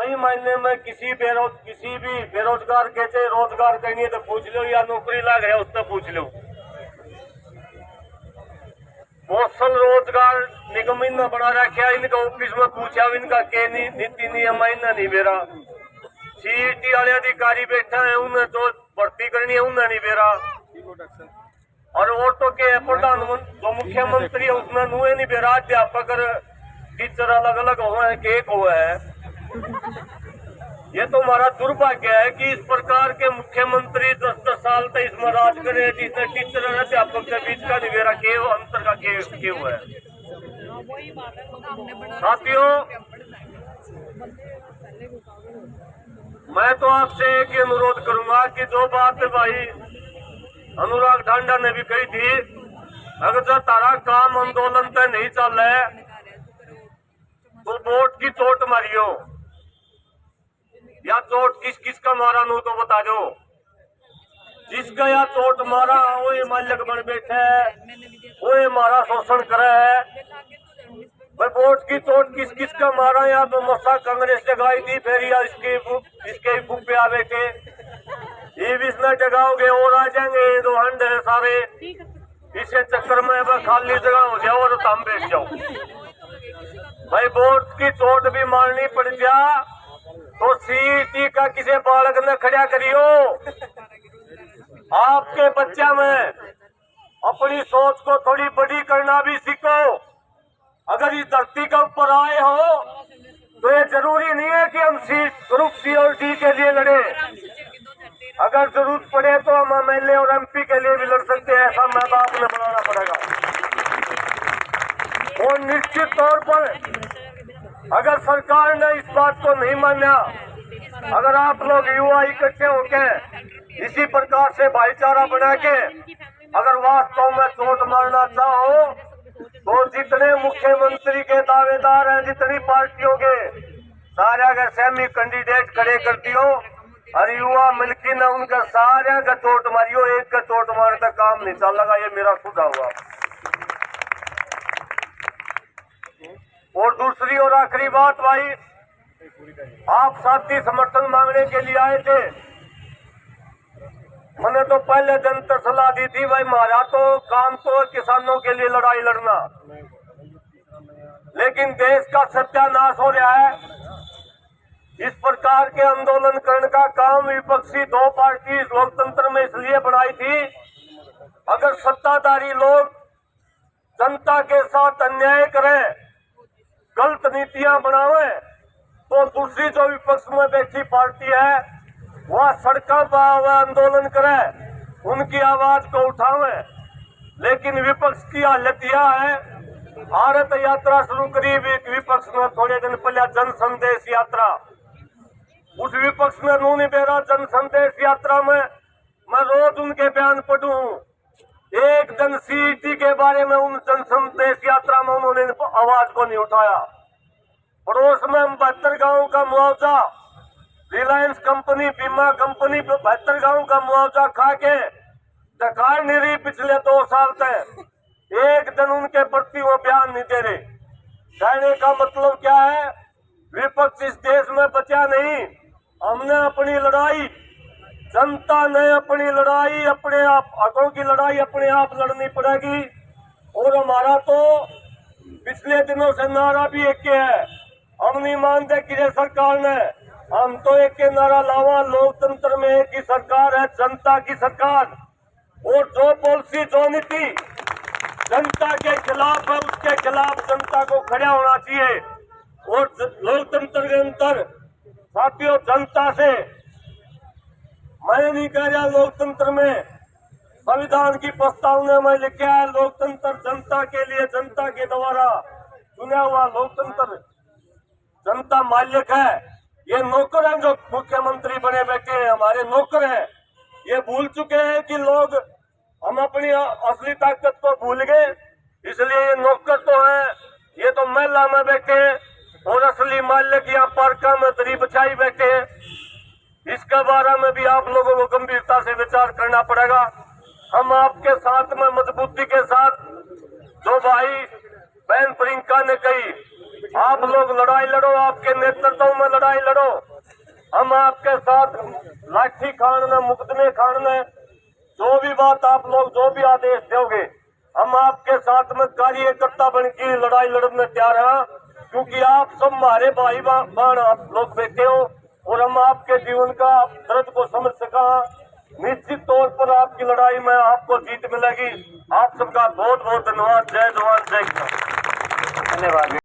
सही मायने में किसी भी बेरोजगार के चे रोजगार करनी है तो पूछ लो, या नौकरी लग रहा है उससे पूछ लो। कौशल रोजगार निगम इन्ना बना रखा, इनका ऑफिस में पूछा इनका के नीति नियम इन्ना नहीं बेरा। सीईटी वाले अधिकारी बैठे हैं, उन्हें जो भर्ती करनी है उन्हें नहीं बेरा। और वो तो के प्रधानमंत्री जो मुख्यमंत्री है उसमें नुए नहीं बेरा। अध्यापक टीचर अलग अलग हुए हैं, केक हुआ है। ये तो हमारा दुर्भाग्य है कि इस प्रकार के मुख्यमंत्री 10-10 साल तक इसमें राज करे, जिसने टीचर और अध्यापक के बीच का निवेरा के अंतर का के हुआ है। साथियों, मैं तो आपसे एक ही अनुरोध करूंगा कि जो बात भाई अनुराग ढांडा ने भी कही थी, अगर जो तारा काम आंदोलन तक नहीं चल रहा है तो वोट की चोट मारियो, या चोट किस किस का मारा नो तो बता दो। जिसका या चोट मारा वो ये मालिक बन बैठे है, वो ये मारा शोषण करे है। भाई वोट की चोट किस किस का मारा, या तो मसा कांग्रेस लगाई थी, फिर या इसके बुक पे आ बैठे। ये भी इसमें जगाओगे और आ जाएंगे दो हंड है सारे। इसे चक्कर में अगर खाली जगह हो जाओ तो हम बैठ जाओ। भाई वोट की चोट भी मारनी पड़ जा तो सीईटी का किसी बालक ने खड़ा करियो। आपके बच्चा में अपनी सोच को थोड़ी बड़ी करना भी सीखो। अगर इस धरती के ऊपर आए हो तो ये जरूरी नहीं है कि हम ग्रुप सी और डी के लिए लड़े। अगर जरूरत पड़े तो हम एमएलए और एमपी के लिए भी लड़ सकते हैं। ऐसा मैदान आपने बनाना पड़ेगा। और निश्चित तौर पर अगर सरकार ने इस बात को नहीं माना, अगर आप लोग युवा इकट्ठे होकर इसी प्रकार से भाईचारा बना के अगर वास्तव में चोट मारना चाहो तो जितने मुख्यमंत्री के दावेदार हैं, जितनी पार्टियों के सारे अगर सेमी कैंडिडेट खड़े कर दियो और युवा मिलकर न उनका सारे का चोट मारियो, एक का चोट मारने का काम नहीं चलेगा। ये मेरा सुझाव हुआ। और दूसरी और आखिरी बात भाई, आप साथी समर्थन मांगने के लिए आए थे। मैंने तो पहले दिन तक सलाह दी थी भाई हमारा तो काम तो किसानों के लिए लड़ाई लड़ना, लेकिन देश का सत्यानाश हो रहा है। इस प्रकार के आंदोलन करने का काम विपक्षी दो पार्टी लोकतंत्र में इसलिए बनाई थी, अगर सत्ताधारी लोग जनता के साथ अन्याय करें, गलत नीतियां बनावे तो दूसरी जो विपक्ष में बैठी पार्टी है वह सड़कों पर आंदोलन करे, उनकी आवाज को उठावे। लेकिन विपक्ष की हालत यह है, भारत यात्रा शुरू करी विपक्ष ने थोड़े दिन पहले जन संदेश यात्रा। उस विपक्ष ने उन्होंने मेरा जन संदेश यात्रा में मैं रोज उनके बयान पढ़ूं। एक दिन सीईटी के बारे में उन जन संदेश यात्रा में उन्होंने आवाज को नहीं उठाया। पड़ोस में 72 गाँव का मुआवजा, रिलायंस कंपनी, बीमा कंपनी 72 गाँव का मुआवजा खा के डकार नहीं रही पिछले 2 साल तक। एक दिन उनके प्रति वो बयान नहीं दे रहे। कहने का मतलब क्या है, विपक्ष इस देश में बचा नहीं। हमने अपनी लड़ाई, जनता ने अपनी लड़ाई, अपने आप हकों की लड़ाई अपने आप लड़नी पड़ेगी। और हमारा तो पिछले दिनों से नारा भी एक के है, हम नहीं मानते कि सरकार ने, हम तो एक के नारा लावा, लोकतंत्र में एक ही सरकार है, जनता की सरकार। और जो पॉलिसी, जो नीति जनता के खिलाफ है उसके खिलाफ जनता को खड़ा होना चाहिए। और लोकतंत्र के अंतर साथियों, जनता से मैं नहीं कह रहा, लोकतंत्र में संविधान की प्रस्तावना में लिखा है लोकतंत्र जनता के लिए, जनता के द्वारा चुना हुआ लोकतंत्र। जनता मालिक है, ये नौकर हैं जो मुख्यमंत्री बने बैठे हैं, हमारे नौकर हैं। ये भूल चुके हैं कि लोग, हम अपनी असली ताकत को भूल गए, इसलिए ये नौकर तो है, ये तो महिला में बैठे हैं और असली मालिक यहाँ पार्का में दरी बिछाई बैठे हैं। इसके बारे में भी आप लोगों को गंभीरता से विचार करना पड़ेगा। हम आपके साथ में मजबूती के साथ, जो भाई बहन प्रियंका ने कही आप लोग लड़ाई लड़ो, आपके नेतृत्व में लड़ाई लड़ो। हम आपके साथ लाठी खानने, मुकदमे खानने, जो भी बात आप लोग जो भी आदेश दोगे, हम आपके साथ में कार्यकर्ता बन की लड़ाई लड़ने तैयार हैं, क्योंकि आप सब हमारे भाई बहन आप लोग बैठे हो और हम आपके जीवन का दर्द को समझ सका। निश्चित तौर पर आपकी लड़ाई में आपको जीत मिलेगी। आप सबका बहुत बहुत धन्यवाद। जय जवान जय किसान। धन्यवाद।